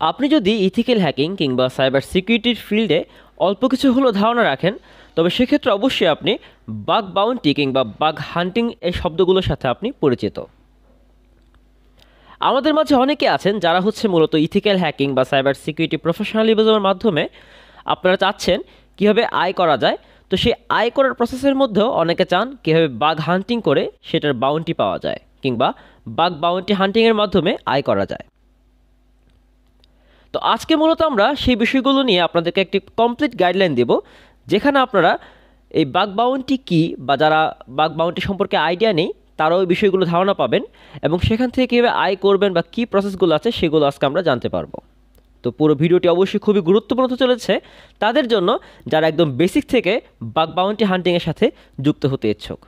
আপনি যদি ethical hacking কিংবা সাইবার সিকিউরিটির ফিল্ডে অল্প কিছু হলেও ধারণা রাখেন, তবে সেক্ষেত্রে অবশ্যই আপনি বাগ বাউন্টি কিংবা বাগ হান্টিং এই শব্দগুলোর সাথে আপনি পরিচিত। আমাদের মাঝে অনেকে আছেন যারা মূলত ইথিক্যাল হ্যাকিং বা সাইবার সিকিউরিটি প্রফেশনালিজমের মাধ্যমে আপনারা চাচ্ছেন কীভাবে আয় করা যায়। তো সেই আয় করার প্রসেসের মধ্যেও অনেকে চান কীভাবে বাগ হান্টিং করে সেটার বাউন্টি পাওয়া যায় কিংবা বাগ বাউন্টি হান্টিংয়ের মাধ্যমে আয় করা যায়। তো আজকে মূলত আমরা সেই বিষয়গুলো নিয়ে আপনাদেরকে একটি কমপ্লিট গাইডলাইন দেব, যেখানে আপনারা এই বাগ বাউন্টি কী বা যারা বাগ বাউন্টি সম্পর্কে আইডিয়া নেই তারাও এই বিষয়গুলো ধারণা পাবেন এবং সেখান থেকে কীভাবে আয় করবেন বা কী প্রসেসগুলো আছে সেগুলো আজকে আমরা জানতে পারবো। তো পুরো ভিডিওটি অবশ্যই খুবই গুরুত্বপূর্ণ হতে চলেছে তাদের জন্য যারা একদম বেসিক থেকে বাগ বাউন্টি হান্টিংয়ের সাথে যুক্ত হতে ইচ্ছুক।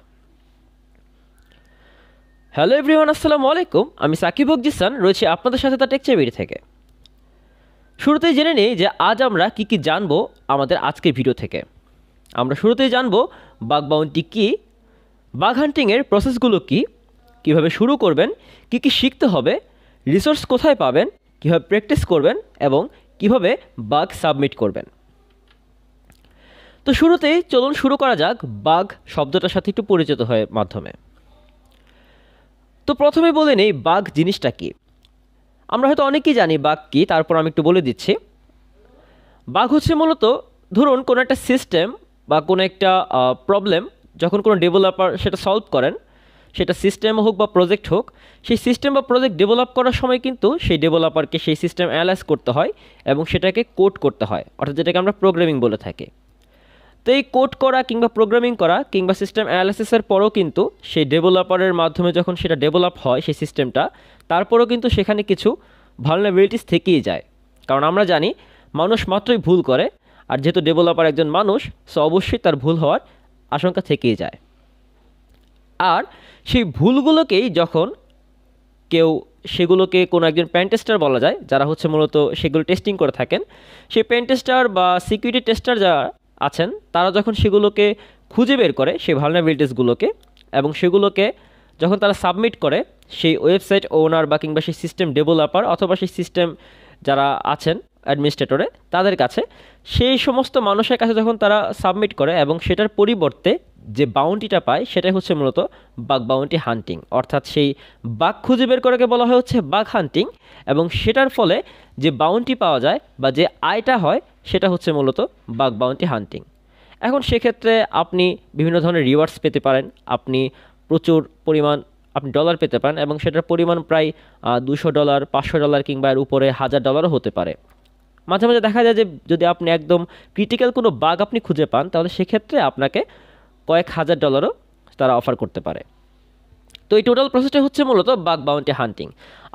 হ্যালো এভরিওয়ান, আসসালামু আলাইকুম। আমি সাকিব জিসান রয়েছি আপনাদের সাথে দ্য টেক চেবিরি থেকে। শুরুতেই জেনে নিই যে আজ আমরা কি কি জানবো আমাদের আজকের ভিডিও থেকে। আমরা শুরুতেই জানবো বাগ বাউন্টি কী, বাগ হান্টিংয়ের প্রসেসগুলো কী, কীভাবে শুরু করবেন, কি কি শিখতে হবে, রিসোর্স কোথায় পাবেন, কীভাবে প্র্যাকটিস করবেন এবং কিভাবে বাগ সাবমিট করবেন। তো শুরুতেই চলুন শুরু করা যাক বাগ শব্দটার সাথে একটু পরিচিত হয়ে মাধ্যমে। তো প্রথমে বলে নেই বাগ জিনিসটা কী। আমরা হয়তো অনেকেই জানি বাগ কী, তারপর আমি একটু বলে দিচ্ছি। বাগ মূলত ধরুন কোনো একটা সিস্টেম বা কোনো একটা প্রবলেম যখন কোনো ডেভেলপার সেটা সলভ করেন, সেটা সিস্টেম হোক বা প্রজেক্ট হোক, সেই সিস্টেম বা প্রজেক্ট ডেভেলপ করার সময় কিন্তু সেই ডেভেলপারকে সেই সিস্টেম অ্যানালাইজ করতে হয় এবং সেটাকে কোড করতে হয়, অর্থাৎ যেটাকে আমরা প্রোগ্রামিং বলে থাকি। তো এই কোড করা কিংবা প্রোগ্রামিং করা কিংবা সিস্টেম অ্যানালাইসিসের পরেও কিন্তু সেই ডেভেলপারের মাধ্যমে যখন সেটা ডেভেলপ হয় সেই সিস্টেমটা, তারপরেও কিন্তু সেখানে কিছু ভালনারেবিলিটিস থেকেই যায়। কারণ আমরা জানি মানুষ মাত্রই ভুল করে, আর যেহেতু ডেভেলপার একজন মানুষ, সো অবশ্যই তার ভুল হওয়ার আশঙ্কা থেকেই যায়। আর সেই ভুলগুলোকেই যখন সেগুলোকে কোনো একজন পেনটেস্টার বলা যায়, যারা মূলত সেগুলো টেস্টিং করে থাকেন, সেই পেনটেস্টার বা সিকিউরিটি টেস্টার যারা আছেন তারা যখন সেগুলোকে খুঁজে বের করে সেই ভালনারেবিলিটিসগুলোকে এবং সেগুলোকে যখন তারা সাবমিট করে সেই ওয়েবসাইট ওনার বা কিংবা সেই সিস্টেম ডেভেলপার অথবা সেই সিস্টেম যারা আছেন অ্যাডমিনিস্ট্রেটরে তাদের কাছে, সেই সমস্ত মানুষের কাছে যখন তারা সাবমিট করে এবং সেটার পরিবর্তে যে বাউন্টিটা পায় সেটাই মূলত বাগ বাউন্টি হান্টিং। অর্থাৎ সেই বাগ খুঁজে বের করাকে বলা হয় বাগ হান্টিং, এবং সেটার ফলে যে বাউন্টি পাওয়া যায় বা যে আয়টা হয় সেটা মূলত বাগ বাউন্টি হান্টিং। এখন সেক্ষেত্রে আপনি বিভিন্ন ধরনের রিওয়ার্ডস পেতে পারেন, আপনি প্রচুর পরিমাণ আপনি ডলার পেতে পারেন এবং সেটার পরিমাণ প্রায় $200, $500 কিংবা এর উপরে $1000 হতে পারে। মাঝে মাঝে দেখা যায় যে যদি আপনি একদম ক্রিটিক্যাল কোনো বাগ আপনি খুঁজে পান, তাহলে সেক্ষেত্রে আপনাকে কয়েক $1000 তারা অফার করতে পারে। তো এই টোটাল প্রসেসটা মূলত বাগ বাউন্টি হান্টিং।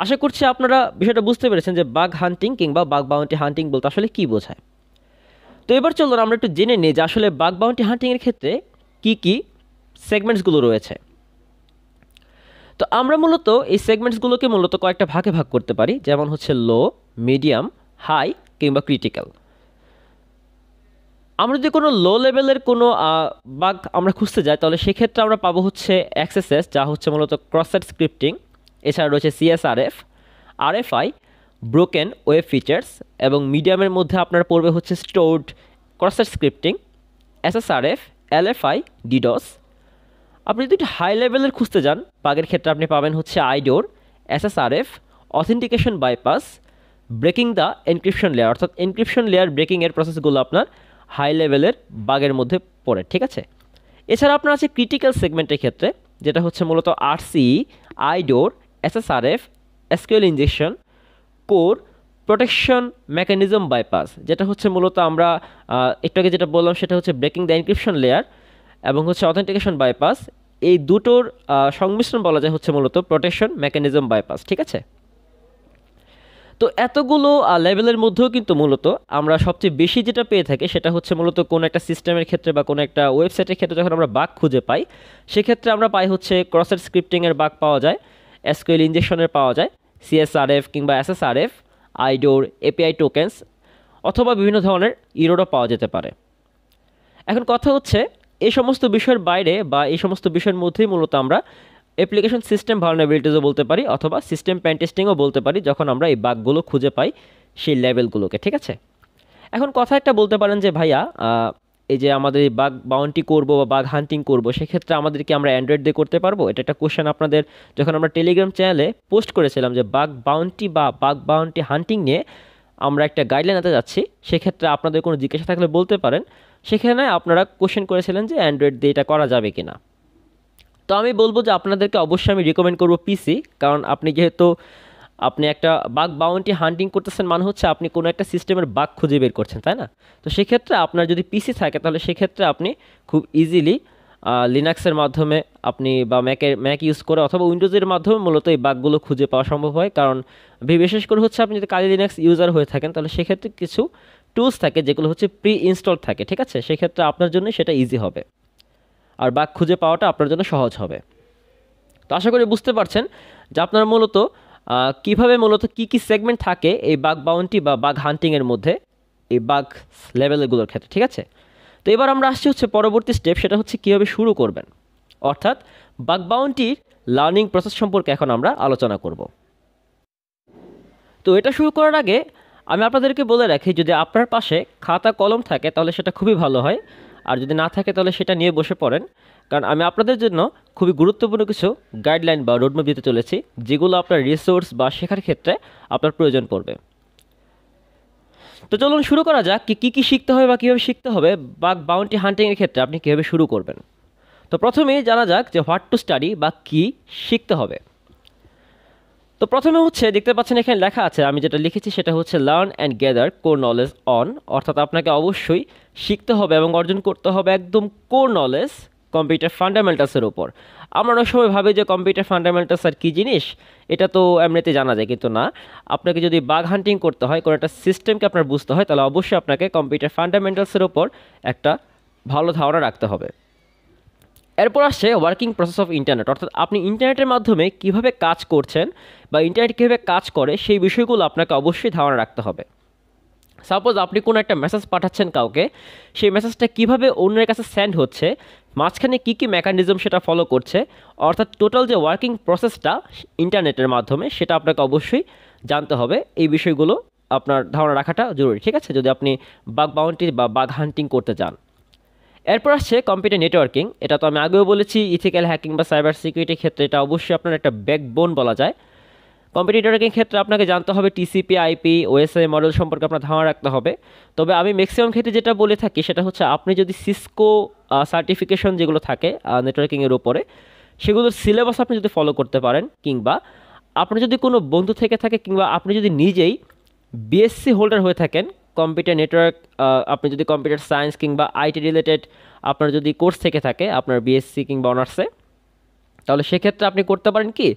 আশা করছি আপনারা বিষয়টা বুঝতে পেরেছেন যে বাগ হান্টিং কিংবা বাগ বাউন্টি হান্টিং বলতে আসলে কী বোঝায়। তো এবার চলুন আমরা একটু জেনে নিই যে আসলে বাগ বাউন্টি হান্টিংয়ের ক্ষেত্রে কী কী সেগমেন্টসগুলো রয়েছে। তো আমরা মূলত এই সেগমেন্টসগুলোকে মূলত কয়েকটা ভাগে ভাগ করতে পারি, যেমন লো, মিডিয়াম, হাই কিংবা ক্রিটিক্যাল। আমরা যদি কোনো লো লেভেলের কোনো বাগ আমরা খুঁজতে যাই, তাহলে সেক্ষেত্রে আমরা পাবো এক্সএসএস, যা মূলত ক্রস সাইট স্ক্রিপ্টিং। এছাড়া রয়েছে CSRF, RFI, broken web features, এবং মিডিয়ামের মধ্যে আপনার পড়বে stored cross site scripting, SSRF, LFI, DDoS. আপনি যদি একটু হাই লেভেলের খুঁজতে যান বাগের ক্ষেত্রে, আপনি পাবেন IDOR, SSRF, authentication bypass, breaking the encryption layer, অর্থাৎ এনক্রিপশন লেয়ার ব্রেকিংয়ের প্রসেসগুলো আপনার হাই লেভেলের বাগের মধ্যে পড়ে, ঠিক আছে। এছাড়া আপনার আছে ক্রিটিক্যাল সেগমেন্টের ক্ষেত্রে, যেটা মূলত RCE, IDOR, SSRF, SQL injection, core, protection mechanism bypass, যেটা মূলত আমরা একটু আগে যেটা বললাম সেটা ব্রেকিং দ্য এনক্রিপশন লেয়ার এবং অথেন্টিকেশন বাইপাস। এই দুটোর সংমিশ্রণ বলা যায় মূলত প্রোটেকশন মেকানিজম বাইপাস, ঠিক আছে। তো এতগুলো লেভেলের মধ্যেও কিন্তু মূলত আমরা সবচেয়ে বেশি যেটা পেয়ে থাকি সেটা মূলত কোনো একটা সিস্টেমের ক্ষেত্রে বা কোনো একটা ওয়েবসাইটের ক্ষেত্রে যখন আমরা বাগ খুঁজে পাই, সেক্ষেত্রে আমরা পাই ক্রস সাইট স্ক্রিপ্টিংয়ের বাগ পাওয়া যায়, এসকিউএল ইনজেকশনের পাওয়া যায়, সিএসআরএফ কিংবা এসএসআরএফ, আইডোর, এপিআই টোকেন্স, অথবা বিভিন্ন ধরনের ইরোরও পাওয়া যেতে পারে। এখন কথা এই সমস্ত বিষয়ের বাইরে বা এই সমস্ত বিষয়ের মধ্যেই মূলত আমরা অ্যাপ্লিকেশন সিস্টেম ভালনারেবিলিটিসও বলতে পারি অথবা সিস্টেম পেন টেস্টিংও বলতে পারি, যখন আমরা এই বাগগুলো খুঁজে পাই সেই লেভেলগুলোকে, ঠিক আছে। এখন কথা একটা বলতে পারেন যে ভাইয়া এই যে আমাদের বাগ বাউন্টি করব বা বাগ হান্টিং করব, সেক্ষেত্রে আমাদের কি আমরা অ্যান্ড্রয়েড দিয়ে করতে পারবো? এটা একটা কোশ্চেন আপনাদের যখন আমরা টেলিগ্রাম চ্যানেলে পোস্ট করেছিলাম যে বাগ বাউন্টি বা বাগ বাউন্টি হান্টিং নিয়ে আমরা একটা গাইডলাইন আনতে যাচ্ছি, সেক্ষেত্রে আপনাদের কোনো জিজ্ঞাসা থাকলে বলতে পারেন। সেখানে আপনারা কোশ্চেন করেছিলেন যে অ্যান্ড্রয়েড দিয়ে এটা করা যাবে কিনা। তো আমি বলবো যে আপনাদেরকে অবশ্যই আমি রিকমেন্ড করবো পিসি, কারণ আপনি যেহেতু আপনি একটা বাগ বাউন্টি হান্টিং করতেছেন, মানে হচ্ছে আপনি কোনো একটা সিস্টেমের বাগ খুঁজে বের করছেন, তাই না? তো সেক্ষেত্রে আপনার যদি পিসি থাকে তাহলে সেক্ষেত্রে আপনি খুব ইজিলি লিনাক্সের মাধ্যমে আপনি বা ম্যাক ইউজ করে অথবা উইন্ডোজের মাধ্যমে মূলত এই বাগগুলো খুঁজে পাওয়া সম্ভব হয়। কারণ বিশেষ করে হচ্ছে আপনি যদি কালি লিনাক্স ইউজার হয়ে থাকেন তাহলে সেক্ষেত্রে কিছু টুলস থাকে যেগুলো হচ্ছে প্রি ইনস্টল থাকে, ঠিক আছে? সেক্ষেত্রে আপনার জন্য সেটা ইজি হবে আর বাগ খুঁজে পাওয়াটা আপনার জন্য সহজ হবে। তো আশা করি বুঝতে পারছেন যে আপনার মূলত কীভাবে মূলত কী কী সেগমেন্ট থাকে এই বাগ বাউন্টি বা বাগ হান্টিংয়ের মধ্যে এই বাগ লেভেলগুলোর ক্ষেত্রে, ঠিক আছে? তো এবার আমরা আসছি হচ্ছে পরবর্তী স্টেপ, সেটা হচ্ছে কীভাবে শুরু করবেন, অর্থাৎ বাগ বাউন্টির লার্নিং প্রসেস সম্পর্কে এখন আমরা আলোচনা করব। তো এটা শুরু করার আগে আমি আপনাদেরকে বলে রাখি, যদি আপনার পাশে খাতা কলম থাকে তাহলে সেটা খুবই ভালো হয়, আর যদি না থাকে তাহলে সেটা নিয়ে বসে পড়েন, কারণ আমি আপনাদের জন্য খুবই গুরুত্বপূর্ণ কিছু গাইডলাইন বা রোডম্যাপ দিতে চলেছি, যেগুলো আপনার রিসোর্স বা শেখার ক্ষেত্রে আপনার প্রয়োজন পড়বে। তো চলুন শুরু করা যাক কী কী শিখতে হবে বা কীভাবে শিখতে হবে বাগ বাউন্টি হান্টিংয়ের ক্ষেত্রে আপনি কীভাবে শুরু করবেন। তো প্রথমেই জানা যাক যে হোয়াট টু স্টাডি বা কী শিখতে হবে। তো প্রথমে হচ্ছে দেখতে পাচ্ছেন এখানে লেখা আছে, আমি যেটা লিখেছি সেটা হচ্ছে learn and gather core knowledge on, অর্থাৎ আপনাকে অবশ্যই শিখতে হবে এবং অর্জন করতে হবে একদম কোর নলেজ কম্পিউটার ফান্ডামেন্টালসের উপর। আমরা অনেক সময় ভাবি যে কম্পিউটার ফান্ডামেন্টালস আর কী জিনিস, এটা তো এমনিতে জানা যায়, কিন্তু না। আপনাকে যদি বাগ হান্টিং করতে হয়, কোনো একটা সিস্টেমকে আপনার বুঝতে হয়, তাহলে অবশ্যই আপনাকে কম্পিউটার ফান্ডামেন্টালসের উপর একটা ভালো ধারণা রাখতে হবে। এরপর আসছে ওয়ার্কিং প্রসেস অফ ইন্টারনেট, অর্থাৎ আপনি ইন্টারনেটের মাধ্যমে কিভাবে কাজ করছেন বা ইন্টারনেট কীভাবে কাজ করে সেই বিষয়গুলো আপনাকে অবশ্যই ধারণা রাখতে হবে। সাপোজ আপনি কোনো একটা মেসেজ পাঠাচ্ছেন কাউকে, সেই মেসেজটা কিভাবে অন্যের কাছে সেন্ড হচ্ছে, মাঝখানে কী কী মেকানিজম সেটা ফলো করছে, অর্থাৎ টোটাল যে ওয়ার্কিং প্রসেসটা ইন্টারনেটের মাধ্যমে সেটা আপনাকে অবশ্যই জানতে হবে। এই বিষয়গুলো আপনার ধারণা রাখাটা জরুরি, ঠিক আছে, যদি আপনি বাগ বাউন্টি বা বাগ হান্টিং করতে চান। এরপর আসছে কম্পিউটার নেটওয়ার্কিং, এটা তো আমি আগেও বলেছি ইথিক্যাল হ্যাকিং বা সাইবার সিকিউরিটির ক্ষেত্রে এটা অবশ্যই আপনার একটা ব্যাকবোন বলা যায়। কম্পিউটার নেটওয়ার্কিং ক্ষেত্রে আপনাকে জানতে হবে টিসিপি আইপি ওএসআই মডেল সম্পর্কে আপনার ধারণা রাখতে হবে। তবে আমি ম্যাক্সিমাম ক্ষেত্রে যেটা বলে থাকি সেটা হচ্ছে আপনি যদি সিসকো সার্টিফিকেশন যেগুলো থাকে নেটওয়ার্কিংয়ের উপরে, সেগুলোর সিলেবাস আপনি যদি ফলো করতে পারেন, কিংবা আপনার যদি কোনো বন্ধু থেকে থাকে, কিংবা আপনি যদি নিজেই বিএসসি হোল্ডার হয়ে থাকেন কম্পিউটার নেটওয়ার্ক, আপনি যদি কম্পিউটার সায়েন্স কিংবা আইটি রিলেটেড আপনার যদি কোর্স থেকে থাকে আপনার বিএসসি কিংবা অনার্সে, তাহলে সেক্ষেত্রে আপনি করতে পারেন কি,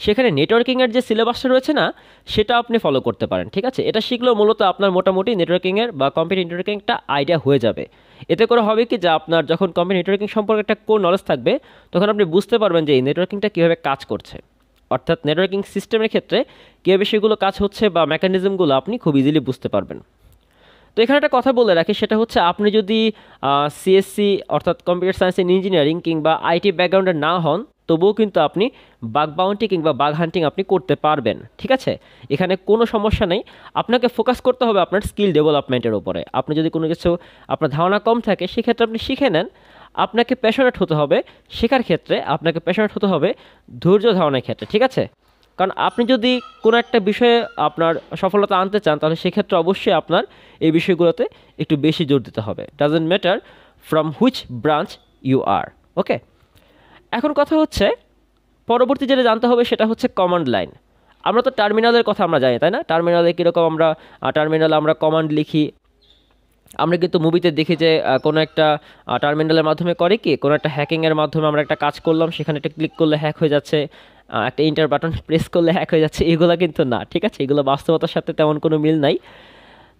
সেখানে নেটওয়ার্কিংয়ের যে সিলেবাসটা রয়েছে না সেটা আপনি ফলো করতে পারেন, ঠিক আছে। এটা শিখলেও মূলত আপনার মোটামুটি নেটওয়ার্কিংয়ের বা কম্পিউটার নেটওয়ার্কিং একটা আইডিয়া হয়ে যাবে। এতে করে হবে কি, যে আপনার যখন কম্পিউটার নেটওয়ার্কিং সম্পর্কে একটা কোর নলেজ থাকবে, তখন আপনি বুঝতে পারবেন যে এই নেটওয়ার্কিংটা কীভাবে কাজ করছে, অর্থাৎ নেটওয়ার্কিং সিস্টেমের ক্ষেত্রে কীভাবে সেগুলো কাজ হচ্ছে বা মেকানিজমগুলো আপনি খুব ইজিলি বুঝতে পারবেন। তো এখানে একটা কথা বলে রাখি, সেটা হচ্ছে আপনি যদি সিএসসি অর্থাৎ কম্পিউটার সায়েন্স অ্যান্ড ইঞ্জিনিয়ারিং কিংবা আইটি ব্যাকগ্রাউন্ডের না হন, তবুও কিন্তু আপনি বাগ বাউন্টি কিংবা বাগ হান্টিং আপনি করতে পারবেন, ঠিক আছে। এখানে কোনো সমস্যা নেই, আপনাকে ফোকাস করতে হবে আপনার স্কিল ডেভেলপমেন্টের উপরে। আপনি যদি কোনো কিছু আপনার ধারণা কম থাকে সেক্ষেত্রে আপনি শিখে নেন। আপনাকে প্যাশনেট হতে হবে শেখার ক্ষেত্রে, আপনাকে প্যাশনেট হতে হবে ধৈর্য ধারণের ক্ষেত্রে, ঠিক আছে। কারণ আপনি যদি কোনো একটা বিষয়ে আপনার সফলতা আনতে চান তাহলে সেক্ষেত্রে অবশ্যই আপনার এই বিষয়গুলোতে একটু বেশি জোর দিতে হবে, doesn't matter from which branch you are, okay. এখন কথা হচ্ছে পরবর্তী যেটা জানতে হবে সেটা হচ্ছে কমান্ড লাইন। আমরা তো টার্মিনালের কথা আমরা জানি, তাই না? টার্মিনালে কীরকম আমরা টার্মিনালে আমরা কমান্ড লিখি, আমরা কিন্তু মুভিতে দেখি যে কোনো একটা টার্মিনালের মাধ্যমে করে কি, কোনো একটা হ্যাকিংয়ের মাধ্যমে আমরা একটা কাজ করলাম, সেখানে একটা ক্লিক করলে হ্যাক হয়ে যাচ্ছে, একটা ইন্টার বাটন প্রেস করলে হ্যাক হয়ে যাচ্ছে, এগুলো কিন্তু না, ঠিক আছে। এগুলো বাস্তবতার সাথে তেমন কোনো মিল নাই।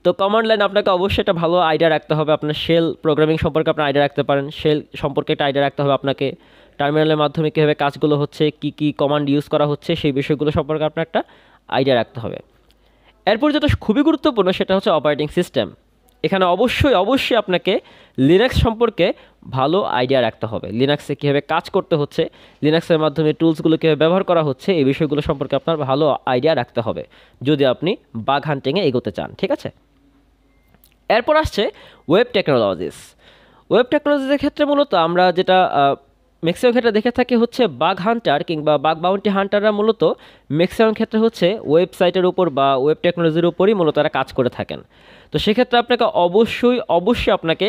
তো কমান্ড লাইন আপনাকে অবশ্যই একটা ভালো আইডিয়া রাখতে হবে, আপনার শেল প্রোগ্রামিং সম্পর্কে আপনার আইডিয়া রাখতে পারেন, শেল সম্পর্কে একটা আইডিয়া রাখতে হবে আপনাকে, টার্মিনালের মাধ্যমে কীভাবে কাজগুলো হচ্ছে, কী কী কমান্ড ইউজ করা হচ্ছে সেই বিষয়গুলো সম্পর্কে আপনার একটা আইডিয়া রাখতে হবে। এরপর যেটা খুবই গুরুত্বপূর্ণ সেটা হচ্ছে অপারেটিং সিস্টেম। এখানে অবশ্যই আপনাকে লিনাক্স সম্পর্কে ভালো আইডিয়া রাখতে হবে। লিনাক্সে কীভাবে কাজ করতে হচ্ছে, লিনাক্সের মাধ্যমে টুলসগুলো কীভাবে ব্যবহার করা হচ্ছে, এই বিষয়গুলো সম্পর্কে আপনার ভালো আইডিয়া রাখতে হবে যদি আপনি বাগ হান্টিংয়ে এগোতে চান। ঠিক আছে, এরপর আসছে ওয়েব টেকনোলজিস। ওয়েব টেকনোলজিসের ক্ষেত্রে মূলত আমরা যেটা ম্যাক্সিমাম ক্ষেত্রে দেখে থাকি হচ্ছে বাগ হান্টার কিংবা বাগ বাউন্টি হান্টাররা মূলত ম্যাক্সিমাম ক্ষেত্রে হচ্ছে ওয়েবসাইটের উপর বা ওয়েব টেকনোলজির উপরই মূলত তারা কাজ করে থাকেন। তো সেক্ষেত্রে আপনাকে অবশ্যই আপনাকে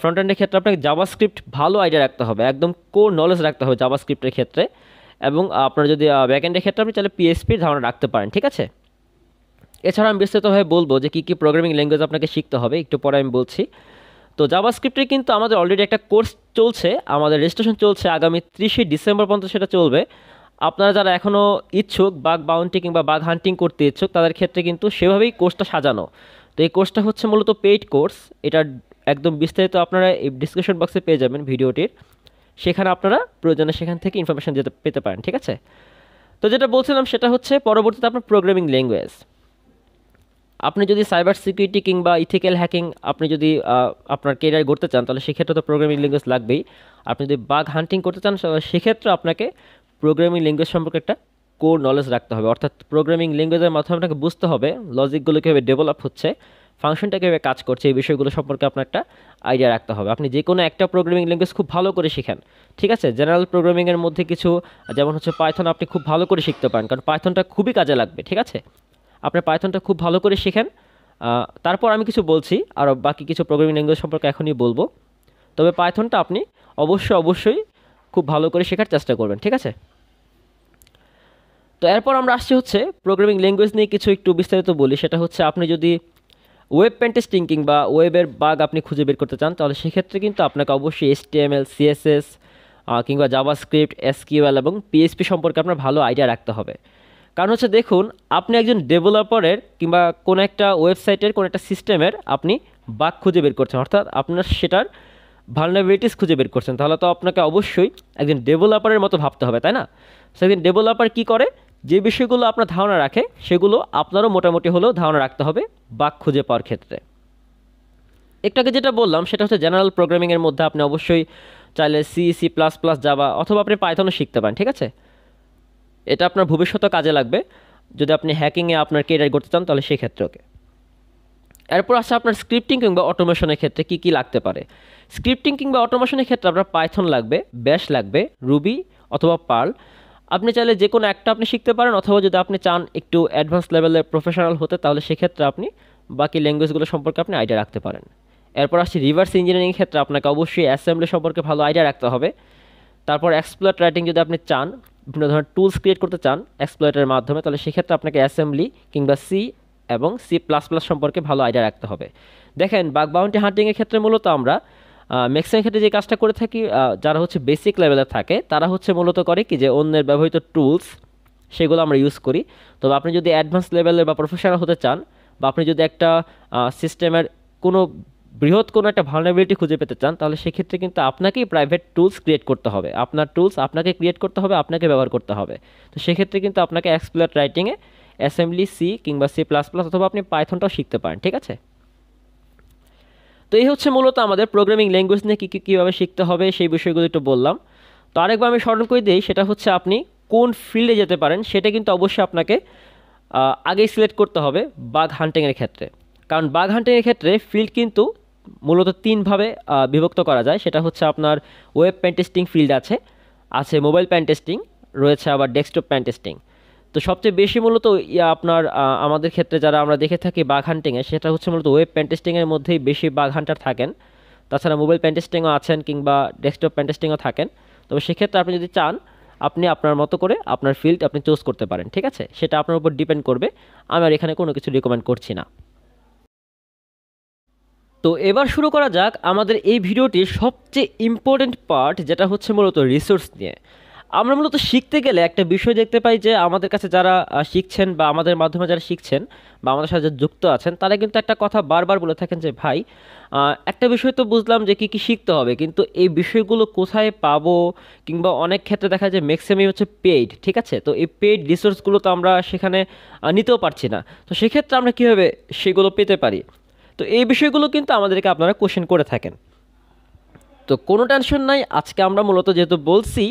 ফ্রন্ট এন্ডের ক্ষেত্রে আপনাকে জাভাস্ক্রিপ্ট ভালো আইডিয়া রাখতে হবে, একদম কোর নলেজ রাখতে হবে জাভাস্ক্রিপ্টের ক্ষেত্রে। এবং আপনার যদি ব্যাক এন্ডের ক্ষেত্রে আপনি চাইলে পিএইচপির ধারণা রাখতে পারেন। ঠিক আছে, এছাড়া আমি বিস্তারিতভাবে বলবো যে কী কী প্রোগ্রামিং ল্যাঙ্গুয়েজ আপনাকে শিখতে হবে, একটু পরে আমি বলছি। তো জাভাস্ক্রিপ্টে কিন্তু আমাদের অলরেডি একটা কোর্স চলছে, আমাদের রেজিস্ট্রেশন চলছে, আগামী 30 ডিসেম্বর পর্যন্ত সেটা চলবে। আপনারা যারা এখনও ইচ্ছুক বাগ বাউন্টি কিংবা বাগ হান্টিং করতে ইচ্ছুক, তাদের ক্ষেত্রে কিন্তু সেভাবেই কোর্সটা সাজানো। তো এই কোর্সটা হচ্ছে মূলত পেইড কোর্স, এটা একদম বিস্তারিত আপনারা এই ডিসক্রিপশন বক্সে পেয়ে যাবেন ভিডিওটির, সেখানে আপনারা প্রয়োজনে সেখান থেকে ইনফরমেশান পেতে পারেন। ঠিক আছে, তো যেটা বলছিলাম সেটা হচ্ছে পরবর্তীতে আপনার প্রোগ্রামিং ল্যাঙ্গুয়েজ। আপনি যদি সাইবার সিকিউরিটি কিংবা ইথিক্যাল হ্যাকিং আপনি যদি আপনার কেরিয়ার গড়তে চান, তাহলে সেক্ষেত্রে তো প্রোগ্রামিং ল্যাঙ্গুয়েজ লাগবেই। আপনি যদি বাগ হান্টিং করতে চান, সেক্ষেত্রে আপনাকে প্রোগ্রামিং ল্যাঙ্গুয়েজ সম্পর্কে একটা কোর নলেজ রাখতে হবে, অর্থাৎ প্রোগ্রামিং ল্যাঙ্গুয়েজের মাধ্যমে আপনাকে বুঝতে হবে লজিকগুলো কীভাবে ডেভেলপ হচ্ছে, ফাংশনটা কীভাবে কাজ করছে, এই বিষয়গুলো সম্পর্কে আপনার একটা আইডিয়া রাখতে হবে। আপনি যে কোনো একটা প্রোগ্রামিং ল্যাঙ্গুয়েজ খুব ভালো করে শিখেন। ঠিক আছে, জেনারেল প্রোগ্রামিংয়ের মধ্যে কিছু যেমন হচ্ছে পাইথন আপনি খুব ভালো করে শিখতে পারেন, কারণ পাইথনটা খুবই কাজে লাগবে। ঠিক আছে, আপনি পাইথনটা খুব ভালো করে শিখেন। তারপর আমি কিছু বলছি, আর বাকি কিছু প্রোগ্রামিং ল্যাঙ্গুয়েজ সম্পর্কে এখনই বলবো। তবে পাইথনটা আপনি অবশ্যই খুব ভালো করে শেখার চেষ্টা করবেন। ঠিক আছে, তো এরপর আমরা আসছি হচ্ছে প্রোগ্রামিং ল্যাঙ্গুয়েজ নিয়ে কিছু একটু বিস্তারিত বলি। সেটা হচ্ছে আপনি যদি ওয়েব পেন টেস্টিং কিংবা ওয়েবের বাগ আপনি খুঁজে বের করতে চান, তাহলে সেক্ষেত্রে কিন্তু আপনাকে অবশ্যই HTML, CSS কিংবা জাভাস্ক্রিপ্ট, SQL এবং PHP সম্পর্কে আপনার ভালো আইডিয়া রাখতে হবে। কারণ হচ্ছে দেখুন, আপনি একজন ডেভেলপারের কিংবা কোনো একটা ওয়েবসাইটের কোনো একটা সিস্টেমের আপনি বাগ খুঁজে বের করছেন, অর্থাৎ আপনার সেটার ভালনারেবিলিটিস খুঁজে বের করছেন, তাহলে তো আপনাকে অবশ্যই একজন ডেভেলপারের মতো ভাবতে হবে, তাই না? সো একজন ডেভেলপার কী করে, যে বিষয়গুলো আপনার ধারণা রাখে সেগুলো আপনারও মোটামুটি হলেও ধারণা রাখতে হবে বাগ খুঁজে পাওয়ার ক্ষেত্রে। একটু আগে যেটা বললাম সেটা হচ্ছে জেনারেল প্রোগ্রামিংয়ের মধ্যে আপনি অবশ্যই চাইলে C++, জাভা অথবা আপনি পাইথনও শিখতে পারেন। ঠিক আছে, এটা আপনার ভবিষ্যতে কাজে লাগবে যদি আপনি হ্যাকিংয়ে আপনার কেরিয়ার করতে চান, তাহলে সেক্ষেত্রে ওকে। এরপর আসছে আপনার স্ক্রিপ্টিং কিংবা অটোমেশনের ক্ষেত্রে কী কী লাগতে পারে। স্ক্রিপ্টিং কিংবা অটোমেশনের ক্ষেত্রে আপনার পাইথন লাগবে, ব্যাশ লাগবে, রুবি অথবা পার্ল। আপনি চাইলে যে কোনো একটা আপনি শিখতে পারেন, অথবা যদি আপনি চান একটু অ্যাডভান্স লেভেলের প্রফেশনাল হতে, তাহলে সেক্ষেত্রে আপনি বাকি ল্যাঙ্গুয়েজগুলো সম্পর্কে আপনি আইডিয়া রাখতে পারেন। এরপর আসছি রিভার্স ইঞ্জিনিয়ারিং ক্ষেত্রে আপনাকে অবশ্যই অ্যাসেম্বলি সম্পর্কে ভালো আইডিয়া রাখতে হবে। তারপর এক্সপ্লয়েট রাইটিং যদি আপনি চান, বিভিন্ন ধরনের টুলস ক্রিয়েট করতে চান এক্সপ্লয়েটের মাধ্যমে, তাহলে সেক্ষেত্রে আপনাকে অ্যাসেম্বলি কিংবা C এবং C++ সম্পর্কে ভালো আইডিয়া রাখতে হবে। দেখেন, বাগ বাউন্টি হান্টিংয়ের ক্ষেত্রে মূলত আমরা ম্যাক্সিমাম ক্ষেত্রে যে কাজটা করে থাকি, যারা হচ্ছে বেসিক লেভেলে থাকে তারা হচ্ছে মূলত করে কি যে অন্যের ব্যবহৃত টুলস সেগুলো আমরা ইউজ করি। তবে আপনি যদি অ্যাডভান্স লেভেলের বা প্রফেশনাল হতে চান, বা আপনি যদি একটা সিস্টেমের কোনো বৃহৎ কোনো একটা ভালনারেবিলিটি খুঁজে পেতে চান, তাহলে সেক্ষেত্রে কিন্তু আপনাকেই প্রাইভেট টুলস ক্রিয়েট করতে হবে, আপনার টুলস আপনাকে ক্রিয়েট করতে হবে, আপনাকে ব্যবহার করতে হবে। তো সেক্ষেত্রে কিন্তু আপনাকে এক্সপ্লয়েট রাইটিংয়ে অ্যাসেম্বলি C কিংবা C++ অথবা আপনি পাইথনটাও শিখতে পারেন। ঠিক আছে, তো এই হচ্ছে মূলত আমাদের প্রোগ্রামিং ল্যাঙ্গুয়েজ নিয়ে কীভাবে শিখতে হবে সেই বিষয়গুলো একটু বললাম। তো আরেকবার আমি স্মরণ করে দিই, সেটা হচ্ছে আপনি কোন ফিল্ডে যেতে পারেন সেটা কিন্তু অবশ্যই আপনাকে আগেই সিলেক্ট করতে হবে বাগ হান্টিংয়ের ক্ষেত্রে। কারণ বাগ হান্টিংয়ের ক্ষেত্রে ফিল্ড কিন্তু মূলত তিনভাবে বিভক্ত করা যায়। সেটা হচ্ছে আপনার ওয়েব পেন টেস্টিং ফিল্ড আছে মোবাইল পেন টেস্টিং রয়েছে, আবার ডেস্কটপ পেন টেস্টিং। তো সবচেয়ে বেশি মূলত আপনার আমাদের ক্ষেত্রে যারা আমরা দেখে থাকি বাগ হান্টিংয়ে, সেটা হচ্ছে মূলত ওয়েব পেন টেস্টিংয়ের মধ্যেই বেশি বাগ হান্টার থাকেন। তাছাড়া মোবাইল পেন টেস্টিংও আছেন কিংবা ডেস্কটপ পেন টেস্টিংও থাকেন। তবে সেক্ষেত্রে আপনি যদি চান, আপনি আপনার মতো করে আপনার ফিল্ড আপনি চুজ করতে পারেন। ঠিক আছে, সেটা আপনার উপর ডিপেন্ড করবে, আমি আর এখানে কোনো কিছু রিকমেন্ড করছি না। তো এবার শুরু করা যাক আমাদের এই ভিডিওটির সবচেয়ে ইম্পর্টেন্ট পার্ট, যেটা হচ্ছে মূলত রিসোর্স নিয়ে। আমরা মূলত শিখতে গেলে একটা বিষয় দেখতে পাই যে আমাদের কাছে যারা শিখছেন বা আমাদের মাধ্যমে যারা শিখছেন বা আমাদের সাথে যুক্ত আছেন, তারা কিন্তু একটা কথা বারবার বলে থাকেন যে ভাই, একটা বিষয় তো বুঝলাম যে কী কী শিখতে হবে, কিন্তু এই বিষয়গুলো কোথায় পাবো, কিংবা অনেক ক্ষেত্রে দেখা যায় ম্যাক্সিমামই হচ্ছে পেইড। ঠিক আছে, তো এই পেইড রিসোর্সগুলো তো আমরা সেখানে নিতেও পারছি না। তো সেক্ষেত্রে আমরা কীভাবে সেগুলো পেতে পারি, তো এই বিষয়গুলো কিন্তু আমাদেরকে আপনারা কোশ্চেন করে থাকেন। তো কোনো টেনশন নাই, আজকে আমরা মূলত যেহেতু বলছি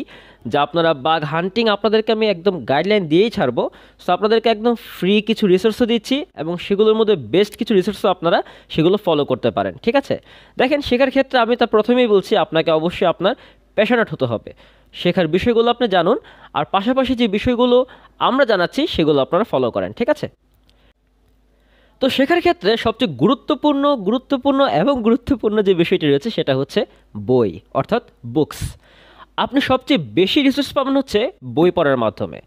যে আপনারা বাগ হান্টিং আপনাদেরকে আমি একদম গাইডলাইন দিয়েই ছাড়বো, সো আপনাদেরকে একদম ফ্রি কিছু রিসোর্সও দিচ্ছি এবং সেগুলোর মধ্যে বেস্ট কিছু রিসোর্সও আপনারা সেগুলো ফলো করতে পারেন। ঠিক আছে, দেখেন শেখার ক্ষেত্রে আমি তা প্রথমেই বলছি আপনাকে অবশ্যই আপনার প্যাশনেট হতে হবে, শেখার বিষয়গুলো আপনি জানুন, আর পাশাপাশি যে বিষয়গুলো আমরা জানাচ্ছি সেগুলো আপনারা ফলো করেন। ঠিক আছে, তো শেখার ক্ষেত্রে সবচেয়ে গুরুত্বপূর্ণ যে বিষয়টি রয়েছে সেটা হচ্ছে বই, অর্থাৎ বুকস। আপনি সবচেয়ে বেশি রিসোর্স পাবেন হচ্ছে বই পড়ার মাধ্যমে।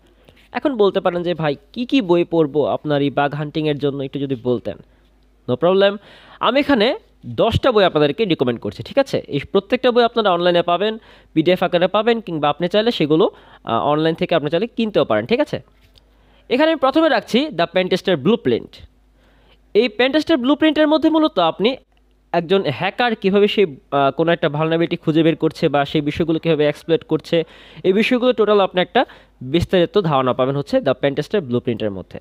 এখন বলতে পারেন যে ভাই কি কি বই পড়বো আপনার এই বাগ হান্টিংয়ের জন্য, একটু যদি বলতেন। নো প্রবলেম, আমি এখানে 10টা বই আপনাদেরকে রিকমেন্ড করছি। ঠিক আছে, এই প্রত্যেকটা বই আপনারা অনলাইনে পাবেন, পিডিএফ আকারে পাবেন, কিংবা আপনি চাইলে সেগুলো অনলাইন থেকে আপনি চাইলে কিনতেও পারেন। ঠিক আছে, এখানে আমি প্রথমে রাখছি দ্য পেনটেস্টের ব্লুপ্রিন্ট। এই পেনটেস্টের ব্লুপ্রিন্টের মধ্যে মূলত আপনি একজন হ্যাকার কীভাবে সেই কোনো একটা ভালনারেবিলিটি খুঁজে বের করছে বা সেই বিষয়গুলো কীভাবে এক্সপ্লয়েট করছে, এই বিষয়গুলো টোটাল আপনি একটা বিস্তারিত ধারণা পাবেন হচ্ছে দ্য পেনটেস্টের ব্লুপ্রিন্টের মধ্যে।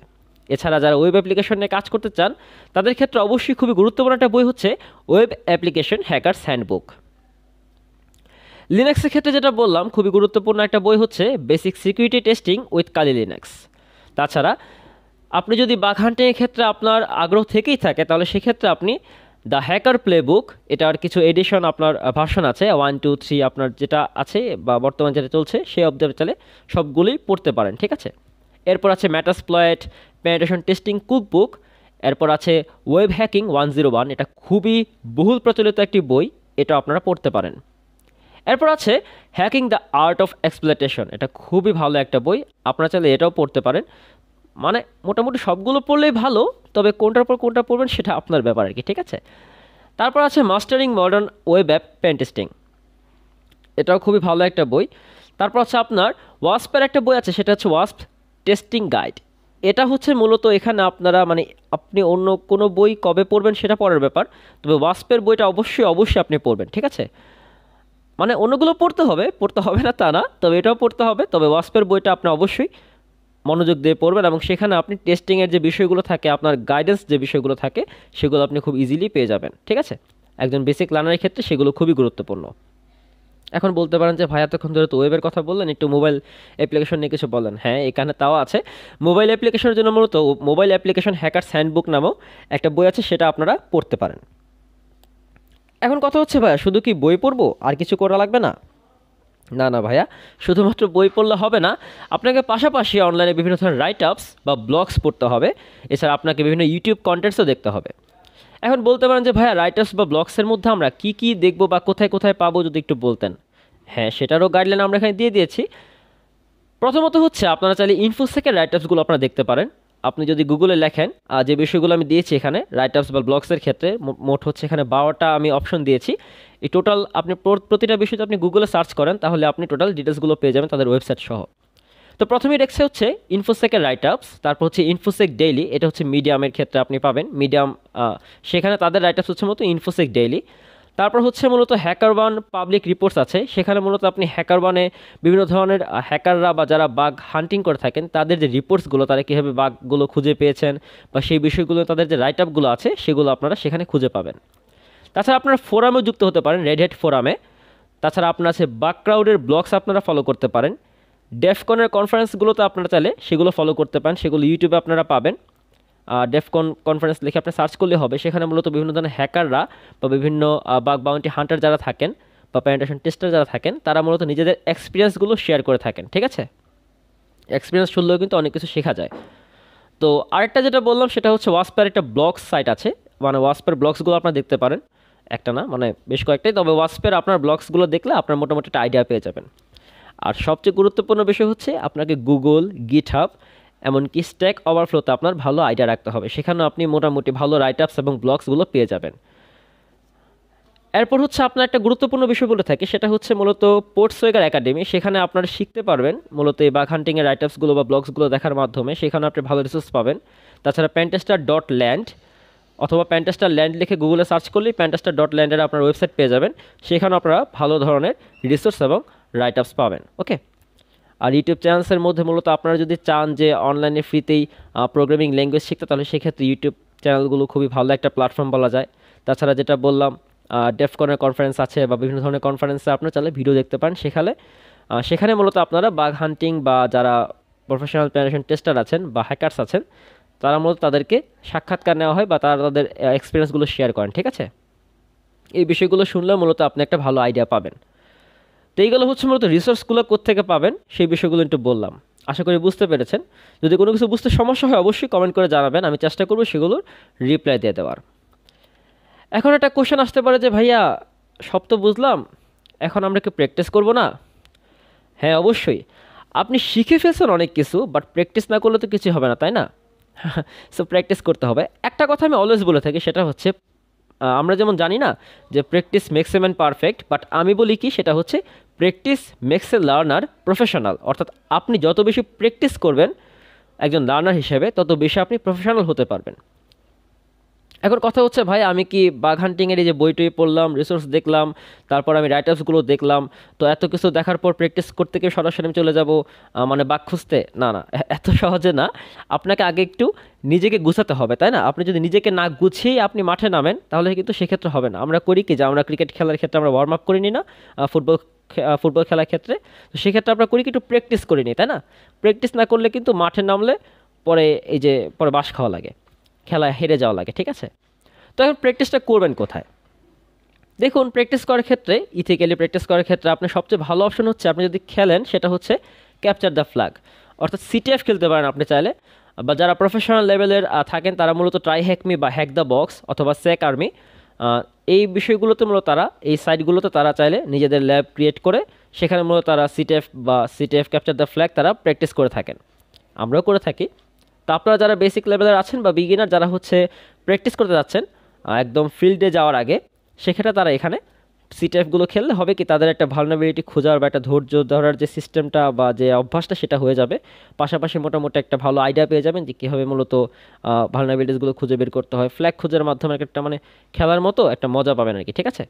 এছাড়া যারা ওয়েব অ্যাপ্লিকেশন নিয়ে কাজ করতে চান তাদের ক্ষেত্রে অবশ্যই খুবই গুরুত্বপূর্ণ একটা বই হচ্ছে ওয়েব অ্যাপ্লিকেশন হ্যাকারস হ্যান্ডবুক। লিনাক্সের ক্ষেত্রে যেটা বললাম খুবই গুরুত্বপূর্ণ একটা বই হচ্ছে basic security testing with Kali Linux. তাছাড়া আপনি যদি বাগ হান্টিংয়ের ক্ষেত্রে আপনার আগ্রহ থেকেই থাকে তাহলে সেক্ষেত্রে আপনি দ্য হ্যাকার প্লেবুক, এটার কিছু এডিশন আপনার ভার্সন আছে 1, 2, 3 আপনার যেটা আছে বা বর্তমান যেটা চলছে সেই অবধি চলে সবগুলোই পড়তে পারেন। ঠিক আছে, এরপর আছে ম্যাটাসপ্লয়েট পেনিট্রেশন টেস্টিং কুকবুক। এরপর আছে ওয়েব হ্যাকিং 101, এটা খুবই বহুল প্রচলিত একটি বই, এটা আপনারা পড়তে পারেন। এরপর আছে hacking the art of exploitation, এটা খুবই ভালো একটা বই, আপনারা চাইলে এটাও পড়তে পারেন। মানে মোটামুটি সবগুলো পড়লেই ভালো, তবে কোনটার পর কোনটা পড়বেন সেটা আপনার ব্যাপার আর কি। ঠিক আছে, তারপর আছে mastering modern web app pen testing, এটাও খুবই ভালো একটা বই। তারপর আছে আপনার ওয়াসপের একটা বই আছে, সেটা হচ্ছে ওয়াসপ টেস্টিং গাইড। এটা হচ্ছে মূলত এখানে আপনারা মানে আপনি অন্য কোনো বই কবে পড়বেন সেটা পরের ব্যাপার, তবে ওয়াসপের বইটা অবশ্যই আপনি পড়বেন। ঠিক আছে, মানে অন্যগুলো পড়তে হবে না তা না, তবে এটাও পড়তে হবে, তবে ওয়াসপের বইটা আপনি অবশ্যই মনোযোগ দিয়ে পড়বেন এবং সেখানে আপনি টেস্টিংয়ের যে বিষয়গুলো থাকে, আপনার গাইডেন্স যে বিষয়গুলো থাকে সেগুলো আপনি খুব ইজিলি পেয়ে যাবেন। ঠিক আছে, একজন বেসিক লার্নারের ক্ষেত্রে সেগুলো খুবই গুরুত্বপূর্ণ। এখন বলতে পারেন যে ভাই এতক্ষণ ধরে তো ওয়েবের কথা বললেন, একটু মোবাইল অ্যাপ্লিকেশন নিয়ে কিছু বলেন। হ্যাঁ, এখানে তাও আছে। মোবাইল অ্যাপ্লিকেশনের জন্য মূলত মোবাইল অ্যাপ্লিকেশন হ্যাকারস হ্যান্ডবুক নামেও একটা বই আছে, সেটা আপনারা পড়তে পারেন। এখন কথা হচ্ছে ভাইয়া শুধু কি বই পড়বো আর কিছু করা লাগবে না? না না ভাইয়া, শুধুমাত্র বই পড়লে হবে না, আপনাকে পাশাপাশি অনলাইনে বিভিন্ন ধরনের রাইট আপস বা ব্লগস পড়তে হবে। এছাড়া আপনাকে বিভিন্ন ইউটিউব কন্টেন্টসও দেখতে হবে। এখন বলতে পারেন যে ভাইয়া রাইট আপস বা ব্লগসের মধ্যে আমরা কি কি দেখব বা কোথায় কোথায় পাবো যদি একটু বলতেন। হ্যাঁ, সেটারও গাইডলাইন আমরা এখানে দিয়ে দিয়েছি। প্রথমত হচ্ছে আপনারা চাইলে ইনফোসেকের রাইট আপসগুলো আপনারা দেখতে পারেন। আপনি যদি গুগলে লেখেন যে বিষয়গুলো আমি দিয়েছি এখানে রাইট আপস বা ব্লগসের ক্ষেত্রে, মোট হচ্ছে এখানে 12টা আমি অপশন দিয়েছি। এই টোটাল আপনি প্রতিটা বিষয় আপনি গুগলে সার্চ করেন তাহলে আপনি টোটাল ডিটেলসগুলো পেয়ে যাবেন তাদের ওয়েবসাইট সহ। তো প্রথমেই দেখছে হচ্ছে ইনফোসেকের রাইট আপস, তারপর হচ্ছে ইনফোসেক ডেইলি, এটা হচ্ছে মিডিয়ামের ক্ষেত্রে আপনি পাবেন। মিডিয়াম সেখানে তাদের রাইট আপস হচ্ছে মূলত ইনফোসেক ডেইলি। তারপর হচ্ছে মূলত হ্যাকারবান পাবলিক রিপোর্টস আছে, সেখানে মূলত আপনি হ্যাকারবানে বিভিন্ন ধরনের হ্যাকাররা বা যারা বাগ হান্টিং করে থাকেন তাদের যে রিপোর্টসগুলো, তারা কীভাবে বাগগুলো খুঁজে পেয়েছেন বা সেই বিষয়গুলো তাদের যে রাইট আপগুলো আছে সেগুলো আপনারা সেখানে খুঁজে পাবেন। তাছাড়া আপনারা ফোরামেও যুক্ত হতে পারেন, রেড হ্যাট ফোরামে। তাছাড়া আপনার আছে বাগ ক্রাউডের ব্লগস আপনারা ফলো করতে পারেন। ডেফকনের কনফারেন্সগুলোতে আপনারা চাইলে সেগুলো ফলো করতে পারেন, সেগুলো ইউটিউবে আপনারা পাবেন। ডেফকন কনফারেন্স লিখে আপনি সার্চ করলে হবে, সেখানে মূলত বিভিন্ন ধরনের হ্যাকাররা বা বিভিন্ন বাগ বাউন্টি হান্টার যারা থাকেন বা পেনিট্রেশন টেস্টার যারা থাকেন তারা মূলত নিজেদের এক্সপিরিয়েন্সগুলো শেয়ার করে থাকেন। ঠিক আছে, এক্সপিরিয়েন্স শুনলেও কিন্তু অনেক কিছু শেখা যায়। তো আরেকটা যেটা বললাম সেটা হচ্ছে ওয়াসপের একটা ব্লগস সাইট আছে, মানে ওয়াসপের ব্লগসগুলো আপনারা দেখতে পারেন, একটা না মানে বেশ কয়েকটাই, তবে ওয়াসপের আপনার ব্লগসগুলো দেখলে আপনার মোটামুটি একটা আইডিয়া পেয়ে যাবেন। আর সবচেয়ে গুরুত্বপূর্ণ বিষয় হচ্ছে আপনাকে গুগল, গিটহাব এমনকি স্ট্যাক ওভারফ্লোতে আপনার ভালো আইডিয়া রাখতে হবে, সেখানেও আপনি মোটামুটি ভালো রাইট আপস এবং ব্লগসগুলো পেয়ে যাবেন। এরপর হচ্ছে আপনার একটা গুরুত্বপূর্ণ বিষয় বলে থাকে, সেটা হচ্ছে মূলত পোর্টসওয়েগার একাডেমি, সেখানে আপনারা শিখতে পারবেন মূলত এই বাগ হান্টিংয়ের রাইট আপসগুলো বা ব্লগসগুলো দেখার মাধ্যমে, সেখানে আপনি ভালো রিসোর্স পাবেন। তাছাড়া পেনটেস্টার.ল্যান্ড অথবা পেনটেস্টার ল্যান্ড লিখে গুগলে সার্চ করলেই পেনটেস্টার.ল্যান্ডের আপনার ওয়েবসাইট পেয়ে যাবেন, সেখানে আপনারা ভালো ধরনের রিসোর্স এবং রাইট আপস পাবেন। ওকে, আর ইউটিউব চ্যানেলসের মধ্যে মূলত আপনারা যদি চান যে অনলাইনে ফ্রিতেই প্রোগ্রামিং ল্যাঙ্গুয়েজ শিখতে, তাহলে সেক্ষেত্রে ইউটিউব চ্যানেলগুলো খুবই ভালো একটা প্ল্যাটফর্ম বলা যায়। তাছাড়া যেটা বললাম ডেফকনের কনফারেন্স আছে বা বিভিন্ন ধরনের কনফারেন্সে আপনারা চাইলে ভিডিও দেখতে পারেন। সেখানে মূলত আপনারা বাগ হান্টিং বা যারা প্রফেশনাল পেনিট্রেশন টেস্টার আছেন বা হ্যাকার্স আছেন তারা মূলত তাদেরকে সাক্ষাৎকার নেওয়া হয় বা তারা তাদের এক্সপিরিয়েন্সগুলো শেয়ার করেন। ঠিক আছে, এই বিষয়গুলো শুনলেও মূলত আপনি একটা ভালো আইডিয়া পাবেন। তো এইগুলো হচ্ছে মূলত রিসোর্সগুলো কোত্থেকে পাবেন সেই বিষয়গুলো একটু বললাম, আশা করি বুঝতে পেরেছেন। যদি কোনো কিছু বুঝতে সমস্যা হয় অবশ্যই কমেন্ট করে জানাবেন, আমি চেষ্টা করবো সেগুলোর রিপ্লাই দিয়ে দেওয়ার। এখন একটা কোশ্চেন আসতে পারে যে ভাইয়া সব তো বুঝলাম, এখন আমরা কি প্র্যাকটিস করব না? হ্যাঁ অবশ্যই, আপনি শিখে ফেলছেন অনেক কিছু, বাট প্র্যাকটিস না করলে তো কিছু হবে না, তাই না? সো প্র্যাকটিস করতে হবে। একটা কথা আমি অলওয়েজ বলে থাকি, সেটা হচ্ছে আমরা যেমন জানি না যে practice makes a man perfect, but আমি বলি কি সেটা হচ্ছে practice makes a learner professional. অর্থাৎ আপনি যত বেশি প্র্যাকটিস করবেন একজন লার্নার হিসেবে তত বেশি আপনি প্রফেশনাল হতে পারবেন। এখন কথা হচ্ছে ভাই আমি কি বাগ হান্টিংয়ের এই যে বইটই পড়লাম, রিসোর্স দেখলাম, তারপর আমি রাইট আপসগুলো দেখলাম, তো এত কিছু দেখার পর প্র্যাকটিস করতে গিয়ে সরাসরি আমি চলে যাব মানে বাগ খুঁজতে? না না, এত সহজে না। আপনাকে আগে একটু নিজেকে গুছাতে হবে, তাই না? আপনি যদি নিজেকে না গুছিয়েই আপনি মাঠে নামেন তাহলে কিন্তু সেক্ষেত্রে হবে না। আমরা করি কি যে আমরা ক্রিকেট খেলার ক্ষেত্রে আমরা ওয়ার্ম আপ করে নিই না, ফুটবল খেলার ক্ষেত্রে, তো সেক্ষেত্রে আমরা করি কি একটু প্র্যাকটিস করে নিই, তাই না? প্র্যাকটিস না করলে কিন্তু মাঠে নামলে পরে এই যে পরে বাঁশ খাওয়া লাগে, খেলায় হেরে যাওয়া লাগে। ঠিক আছে, তো এখন প্র্যাকটিসটা করবেন কোথায়? দেখুন, প্র্যাকটিস করার ক্ষেত্রে ইথিক্যালি প্র্যাকটিস করার ক্ষেত্রে আপনি সবচেয়ে ভালো অপশন হচ্ছে আপনি যদি খেলেন সেটা হচ্ছে ক্যাপচার দ্য ফ্ল্যাগ, অর্থাৎ সিটিএফ খেলতে পারেন আপনি চাইলে। বা যারা প্রফেশনাল লেভেলের থাকেন তারা মূলত ট্রাই হ্যাকমি বা হ্যাক দ্য বক্স অথবা সেক আর্মি, এই বিষয়গুলোতে মূলত তারা এই সাইটগুলোতে তারা চাইলে নিজেদের ল্যাব ক্রিয়েট করে সেখানে মূলত তারা সিটিএফ ক্যাপচার দ্য ফ্ল্যাগ তারা প্র্যাকটিস করে থাকেন, আমরাও করে থাকি। তো আপনারা যারা বেসিক লেভেলের আছেন বা বিগিনার যারা হচ্ছে প্র্যাকটিস করতে যাচ্ছেন একদম ফিল্ডে যাওয়ার আগে, সেক্ষেত্রে তারা এখানে সিটিএফগুলো খেললে হবে কি তাদের একটা ভালনারেবিলিটি খোঁজার বা একটা ধৈর্য ধরার যে সিস্টেমটা বা যে অভ্যাসটা সেটা হয়ে যাবে। পাশাপাশি মোটামুটি একটা ভালো আইডিয়া পেয়ে যাবেন যে কীভাবে মূলত ভালনারেবিলিটিসগুলো খুঁজে বের করতে হয়। ফ্ল্যাগ খোঁজার মাধ্যমে একটা মানে খেলার মতো একটা মজা পাবেন আর কি। ঠিক আছে,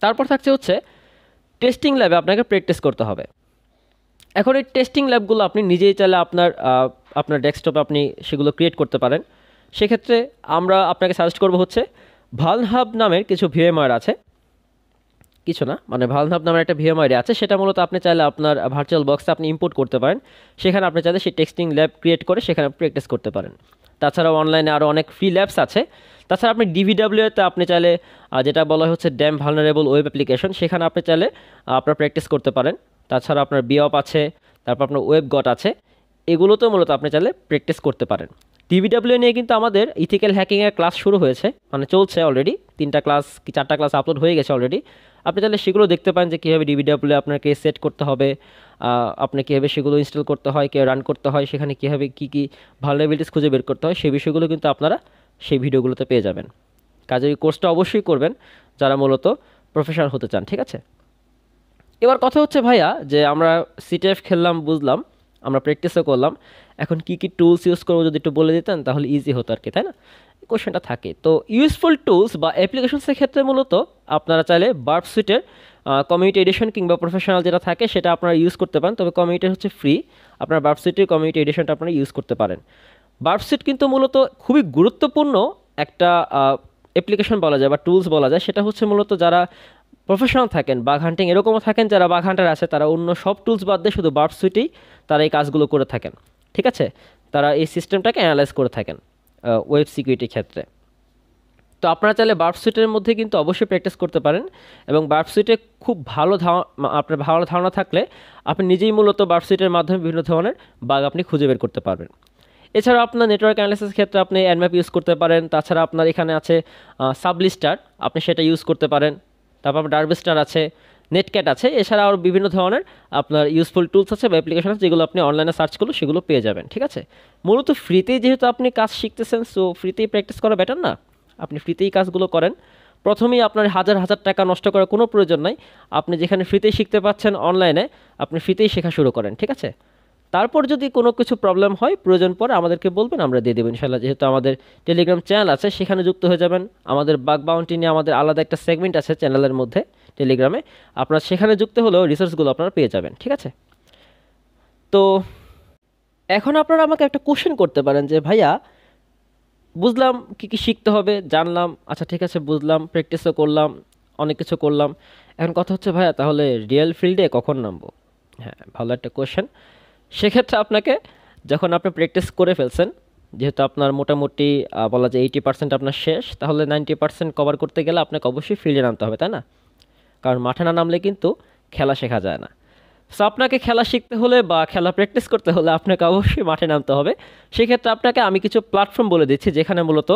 তারপর থাকছে হচ্ছে টেস্টিং ল্যাবে আপনাকে প্র্যাকটিস করতে হবে। এখন এই টেস্টিং ল্যাবগুলো আপনি নিজেই চাইলে আপনার ডেস্কটপে আপনি সেগুলো ক্রিয়েট করতে পারেন। সেক্ষেত্রে আমরা আপনাকে সাজেস্ট করবো হচ্ছে ভালহাব নামের কিছু ভিএমআর আছে, কিছু না মানে ভালহাব নামের একটা ভিএমআর আছে, সেটা মূলত আপনি চাইলে আপনার ভার্চুয়াল বক্সে আপনি ইম্পোর্ট করতে পারেন। সেখানে আপনি চাইলে সেই টেস্টিং ল্যাব ক্রিয়েট করে সেখানে প্র্যাকটিস করতে পারেন। তাছাড়াও অনলাইনে আরও অনেক ফ্রি ল্যাবস আছে। তাছাড়া আপনি ডিভিডাব্লিউতে আপনি চাইলে যেটা বলা হচ্ছে ড্যাম ভালনারেবল ওয়েব অ্যাপ্লিকেশন, সেখানে আপনি চাইলে আপনার প্র্যাকটিস করতে পারেন। তাছাড়া আপনার বিঅপ আছে, তারপর আপনার ওয়েব গট আছে, এগুলোতেও মূলত আপনি চাইলে প্র্যাকটিস করতে পারেন। ডিভিডাব্লিউ নিয়ে কিন্তু আমাদের ইথিক্যাল হ্যাকিংয়ের ক্লাস শুরু হয়েছে, মানে চলছে অলরেডি, 3টা ক্লাস কি 4টা ক্লাস আপলোড হয়ে গেছে অলরেডি। আপনি চাইলে সেগুলো দেখতে পারেন যে কীভাবে ডিভিডাব্লিউ আপনাকে সেট করতে হবে, আপনি কীভাবে সেগুলো ইনস্টল করতে হয়, কীভাবে রান করতে হয়, সেখানে কীভাবে কী কী ভালনারেবিলিটিস খুঁজে বের করতে হয়, সেই বিষয়গুলো কিন্তু আপনারা সেই ভিডিওগুলোতে পেয়ে যাবেন। কাজে এই কোর্সটা অবশ্যই করবেন যারা মূলত প্রফেশনাল হতে চান। ঠিক আছে, এবার কথা হচ্ছে ভাইয়া যে আমরা সিটিএফ খেললাম বুঝলাম, আমরা প্র্যাকটিসও করলাম, এখন কি কি টুলস ইউজ করবো যদি একটু বলে দিতেন তাহলে ইজি হতো আর কি, তাই না? কোশ্চেনটা থাকে। তো ইউজফুল টুলস বা অ্যাপ্লিকেশনসের ক্ষেত্রে মূলত আপনারা চাইলে বার্ব সুইটের কমিউনিটি এডিশন কিংবা প্রফেশনাল যেটা থাকে সেটা আপনারা ইউজ করতে পারেন, তবে কমিউনিটি হচ্ছে ফ্রি, আপনার বার্ব সুইটের কমিউনিটি এডিশনটা আপনারা ইউজ করতে পারেন। বার্ব সুইট কিন্তু মূলত খুবই গুরুত্বপূর্ণ একটা অ্যাপ্লিকেশন বলা যায় বা টুলস বলা যায়। সেটা হচ্ছে মূলত যারা প্রফেশনাল থাকেন, বাগ হান্টিং এরকমও থাকেন যারা বাগ হান্টার আছে, তারা অন্য সব টুলস বাদ দিয়ে শুধু বার্ব সুইটেই তারা এই কাজগুলো করে থাকেন। ঠিক আছে, তারা এই সিস্টেমটাকে অ্যানালাইজ করে থাকেন ওয়েব সিকিউরিটির ক্ষেত্রে। তো আপনারা চাইলে বার্ব সুইটের মধ্যে কিন্তু অবশ্যই প্র্যাকটিস করতে পারেন, এবং বার্ব সুইটে খুব আপনার ভালো ধারণা থাকলে আপনি নিজেই মূলত বার্ব সুইটের মাধ্যমে বিভিন্ন ধরনের বাগ আপনি খুঁজে বের করতে পারবেন। এছাড়া আপনার নেটওয়ার্ক অ্যানালাইসিস ক্ষেত্রে আপনি অ্যানম্যাপ ইউজ করতে পারেন। তাছাড়া আপনার এখানে আছে সাবলিস্টার, আপনি সেটা ইউজ করতে পারেন। তারপর ডার্বিস্টার আছে, নেটক্যাট আছে, এছাড়া আরও বিভিন্ন ধরনের আপনার ইউজফুল টুলস আছে বা অ্যাপ্লিকেশন আছে যেগুলো আপনি অনলাইনে সার্চ করলে সেগুলো পেয়ে যাবেন। ঠিক আছে, মূলত ফ্রিতেই যেহেতু আপনি কাজ শিখতেছেন, সো ফ্রিতেই প্র্যাকটিস করা বেটার না? আপনি ফ্রিতেই কাজগুলো করেন। প্রথমেই আপনার হাজার হাজার টাকা নষ্ট করার কোনো প্রয়োজন নাই। আপনি যেখানে ফ্রিতেই শিখতে পাচ্ছেন অনলাইনে, আপনি ফ্রিতেই শেখা শুরু করেন। ঠিক আছে, তারপর যদি কোনো কিছু প্রবলেম হয় প্রয়োজন পড়ে আমাদেরকে বলবেন, আমরা দিয়ে দেবো ইনশাল্লাহ। যেহেতু আমাদের টেলিগ্রাম চ্যানেল আছে সেখানে যুক্ত হয়ে যাবেন। আমাদের বাগ বাউন্টি নিয়ে আমাদের আলাদা একটা সেগমেন্ট আছে চ্যানেলের মধ্যে টেলিগ্রামে, আপনার সেখানে যুক্ত হলেও রিসোর্সগুলো আপনারা পেয়ে যাবেন। ঠিক আছে, তো এখন আপনারা আমাকে একটা কোশ্চেন করতে পারেন যে ভাইয়া বুঝলাম কী কী শিখতে হবে, জানলাম, আচ্ছা ঠিক আছে বুঝলাম, প্র্যাকটিসও করলাম, অনেক কিছু করলাম। এখন কথা হচ্ছে ভাইয়া তাহলে রিয়েল ফিল্ডে কখন নামবো? হ্যাঁ, ভালো একটা কোয়েশ্চেন। সেক্ষেত্রে আপনাকে যখন আপনি প্র্যাকটিস করে ফেলছেন, যেহেতু আপনার মোটামুটি বলা যায় 80% আপনার শেষ, তাহলে 90% কভার করতে গেলে আপনাকে অবশ্যই ফিল্ডে নামতে হবে, তাই না? কারণ মাঠে না নামলে কিন্তু খেলা শেখা যায় না। সো আপনাকে খেলা শিখতে হলে বা খেলা প্র্যাকটিস করতে হলে আপনাকে অবশ্যই মাঠে নামতে হবে। সেক্ষেত্রে আপনাকে আমি কিছু প্ল্যাটফর্ম বলে দিচ্ছি, যেখানে মূলত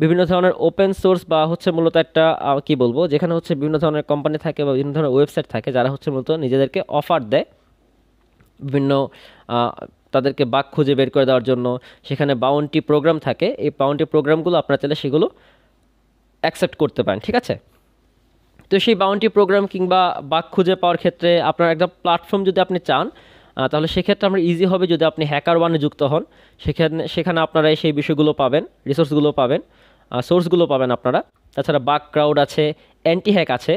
বিভিন্ন ধরনের ওপেন সোর্স বা হচ্ছে মূলত একটা কি বলবো, যেখানে হচ্ছে বিভিন্ন ধরনের কোম্পানি থাকে বা বিভিন্ন ধরনের ওয়েবসাইট থাকে, যারা হচ্ছে মূলত নিজেদেরকে অফার দেয় বিভিন্ন আহ, তাদেরকে বাগ খুঁজে বের করে দেওয়ার জন্য। সেখানে বাউন্টি প্রোগ্রাম থাকে, এই বাউন্টি প্রোগ্রামগুলো আপনারা চাইলে সেগুলো অ্যাকসেপ্ট করতে পারেন, ঠিক আছে? তো সেই বাউন্টি প্রোগ্রাম কিংবা বাগ খুঁজে পাওয়ার ক্ষেত্রে আপনার একটা প্ল্যাটফর্ম যদি আপনি চান, তাহলে সেক্ষেত্রে আমরা ইজি হবে যদি আপনি হ্যাকার ওয়ানে যুক্ত হন। সেখানে আপনারা সেই বিষয়গুলো পাবেন, রিসোর্সগুলো পাবেন, সোর্সগুলো পাবেন আপনারা। তাছাড়া বাগ ক্রাউড আছে, অ্যান্টি হ্যাক আছে,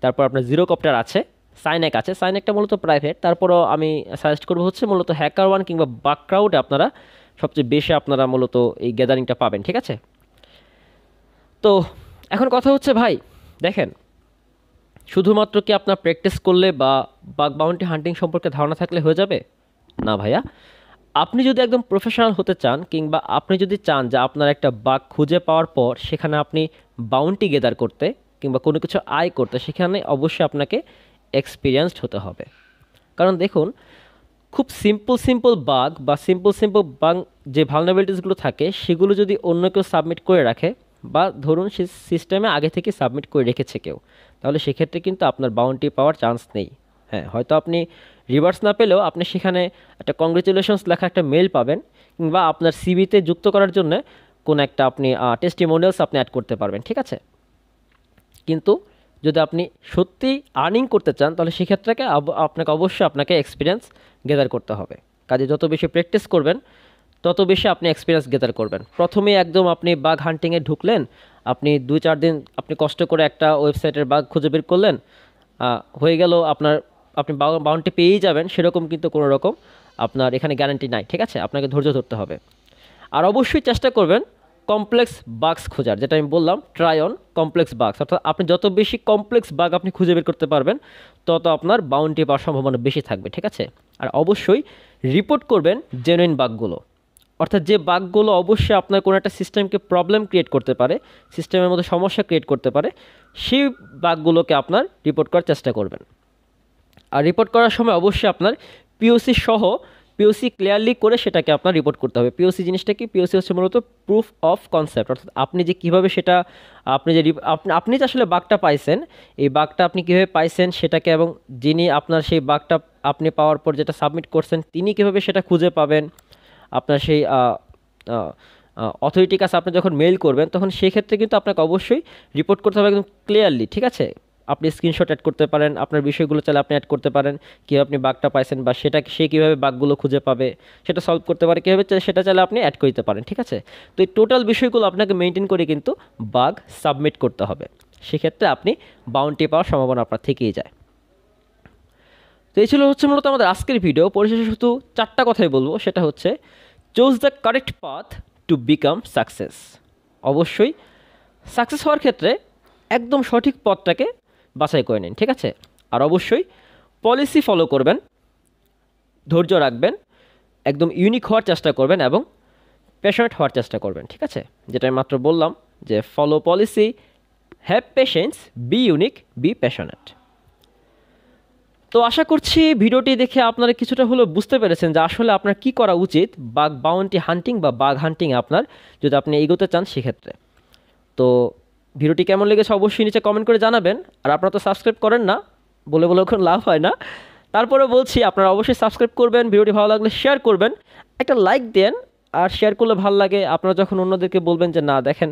তারপর আপনার জিরো কপ্টার আছে, সাইনেক আছে। সাইনেকটা মূলত প্রাইভেট, তারপরও আমি সাজেস্ট করবো হচ্ছে মূলত হ্যাকার ওয়ান কিংবা বাগ ক্রাউডে আপনারা সবচেয়ে বেশি আপনারা মূলত এই গ্যাদারিংটা পাবেন, ঠিক আছে? তো এখন কথা হচ্ছে ভাই, দেখেন, শুধুমাত্র কি আপনার প্র্যাকটিস করলে বা বাগ বাউন্টি হান্টিং সম্পর্কে ধারণা থাকলে হয়ে যাবে? না ভাইয়া। আপনি যদি একদম প্রফেশনাল হতে চান কিংবা আপনি যদি চান যে আপনার একটা বাগ খুঁজে পাওয়ার পর সেখানে আপনি বাউন্টি গেদার করতে কিংবা কোনো কিছু আয় করতে, সেখানে অবশ্যই আপনাকে এক্সপিরিয়েন্সড হতে হবে। কারণ দেখুন, খুব সিম্পল সিম্পল বাগ বা সিম্পল সিম্পল বাগ যে ভালনারেবিলিটিসগুলো থাকে, সেগুলো যদি অন্য কেউ সাবমিট করে রাখে বা ধরুন সে সিস্টেমে আগে থেকে সাবমিট করে রেখেছে কেউ, তাহলে সেক্ষেত্রে কিন্তু আপনার বাউন্টি পাওয়ার চান্স নেই। হ্যাঁ, হয়তো আপনি রিভার্স না পেলেও আপনি সেখানে একটা কংগ্রেচুলেশনস লেখা একটা মেল পাবেন, কিংবা আপনার সিভিতে যুক্ত করার জন্য কোনো একটা আপনি টেস্টিমোনিয়ালস আপনি অ্যাড করতে পারবেন, ঠিক আছে? কিন্তু যদি আপনি সত্যি আর্নিং করতে চান, তাহলে সেক্ষেত্রে আপনাকে অবশ্যই আপনাকে এক্সপিরিয়েন্স গেদার করতে হবে। কাজে যত বেশি প্র্যাকটিস করবেন তত বেশি আপনি এক্সপিরিয়েন্স গেদার করবেন। প্রথমেই একদম আপনি বাগ হান্টিংয়ে ঢুকলেন, আপনি 2-4 দিন আপনি কষ্ট করে একটা ওয়েবসাইটের বাগ খুঁজে বের করলেন, হয়ে গেল আপনার, আপনি বাউন্টি পেয়েই যাবেন সেরকম কিন্তু কোনো রকম আপনার এখানে গ্যারান্টি নাই, ঠিক আছে? আপনাকে ধৈর্য ধরতে হবে। আর অবশ্যই চেষ্টা করবেন কমপ্লেক্স বাগস খোঁজার, যেটা আমি বললাম, ট্রাই অন কমপ্লেক্স বাগস। অর্থাৎ আপনি যত বেশি কমপ্লেক্স বাগ আপনি খুঁজে বের করতে পারবেন, তত আপনার বাউন্টি পাওয়ার সম্ভাবনা বেশি থাকবে, ঠিক আছে? আর অবশ্যই রিপোর্ট করবেন জেনুইন বাগগুলো। অর্থাৎ যে বাগগুলো অবশ্যই আপনার কোনো একটা সিস্টেমকে প্রবলেম ক্রিয়েট করতে পারে, সিস্টেমের মধ্যে সমস্যা ক্রিয়েট করতে পারে, সেই বাগগুলোকে আপনার রিপোর্ট করার চেষ্টা করবেন। আর রিপোর্ট করার সময় অবশ্যই আপনার পিওসি সহ, পিওসি ক্লিয়ারলি করে সেটাকে আপনার রিপোর্ট করতে হবে। পিওসি জিনিসটা কি? পিওসি হচ্ছে মূলত প্রুফ অফ কনসেপ্ট। অর্থাৎ আপনি যে কীভাবে সেটা, আপনি যে আপনি যে আসলে বাগটা পাইছেন, এই বাগটা আপনি কীভাবে পাইছেন সেটাকে, এবং যিনি আপনার সেই বাগটা আপনি পাওয়ার পর যেটা সাবমিট করছেন তিনি কীভাবে সেটা খুঁজে পাবেন, আপনার সেই অথরিটির কাছে আপনি যখন মেইল করবেন, তখন সেই ক্ষেত্রে কিন্তু আপনাকে অবশ্যই রিপোর্ট করতে হবে একদম ক্লিয়ারলি, ঠিক আছে? আপনি স্ক্রিনশট অ্যাড করতে পারেন, আপনার বিষয়গুলো চাইলে আপনি অ্যাড করতে পারেন, কীভাবে আপনি বাগটা পাইছেন বা সেটা সে কীভাবে বাগগুলো খুঁজে পাবে সেটা সলভ করতে পারে, কীভাবে সেটা চাইলে আপনি অ্যাড করতে পারেন, ঠিক আছে? তো এই টোটাল বিষয়গুলো আপনাকে মেনটেন করে কিন্তু বাগ সাবমিট করতে হবে। সেক্ষেত্রে আপনি বাউন্টি পাওয়ার সম্ভাবনা আপনার থেকেই যায়। তো এই ছিল হচ্ছে মূলত আমাদের আজকের ভিডিও। পরিশেষে শুধু 4টা কথাই বলবো, সেটা হচ্ছে choose the correct path to become success. অবশ্যই সাকসেস হওয়ার ক্ষেত্রে একদম সঠিক পথটাকে বাছাই করে নিন, ঠিক আছে? আর অবশ্যই পলিসি ফলো করবেন, ধৈর্য রাখবেন, একদম ইউনিক হওয়ার চেষ্টা করবেন এবং প্যাশনেট হওয়ার চেষ্টা করবেন, ঠিক আছে? যেটা আমি মাত্র বললাম যে follow policy, have patience, be unique, be passionate. তো আশা করছি ভিডিওটি দেখে আপনারা কিছুটা হলেও বুঝতে পেরেছেন যে আসলে আপনার কি করা উচিত বাগ বাউন্টি হান্টিং বা বাগ হান্টিং আপনার, যদি আপনি এগোতে চান সেক্ষেত্রে। তো ভিডিওটি কেমন লেগেছে অবশ্যই নিচে কমেন্ট করে জানাবেন। আর আপনারা তো সাবস্ক্রাইব করেন না, বলে কোনো লাভ হয় না, তারপরে বলছি আপনারা অবশ্যই সাবস্ক্রাইব করবেন, ভিডিওটি ভালো লাগলে শেয়ার করবেন, একটা লাইক দেন। আর শেয়ার করলে ভালো লাগে, আপনারা যখন অন্যদেরকে বলবেন যে না দেখেন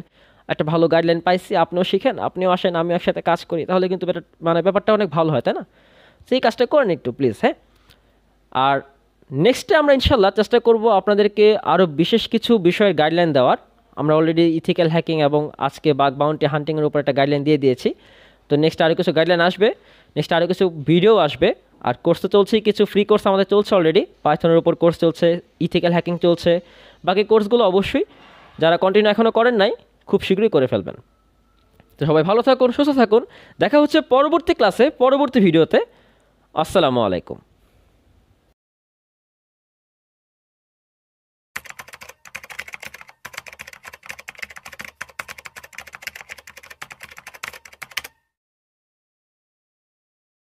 একটা ভালো গাইডলাইন পাইছি, আপনিও শিখেন, আপনিও আসেন, আমিও একসাথে কাজ করি, তাহলে কিন্তু ব্যাপারটা অনেক ভালো হয়, তাই না? সেই কাজটা করেন একটু প্লিজ, হ্যাঁ। আর নেক্সটে আমরা ইনশাল্লাহ চেষ্টা করব আপনাদেরকে আরও বিশেষ কিছু বিষয়ের গাইডলাইন দেওয়ার। আমরা অলরেডি ইথিক্যাল হ্যাকিং এবং আজকে বাগ বাউন্টি হান্টিংয়ের উপর একটা গাইডলাইন দিয়ে দিয়েছি। তো নেক্সট আরও কিছু গাইডলাইন আসবে, নেক্সট আরও কিছু ভিডিও আসবে। আর কোর্স তো চলছেই, কিছু ফ্রি কোর্স আমাদের চলছে অলরেডি, পাইথনের উপর কোর্স চলছে, ইথিক্যাল হ্যাকিং চলছে। বাকি কোর্সগুলো অবশ্যই যারা কন্টিনিউ এখনও করেন নাই খুব শীঘ্রই করে ফেলবেন। তো সবাই ভালো থাকুন, সুস্থ থাকুন, দেখা হচ্ছে পরবর্তী ক্লাসে, পরবর্তী ভিডিওতে। আসসালামু আলাইকুম।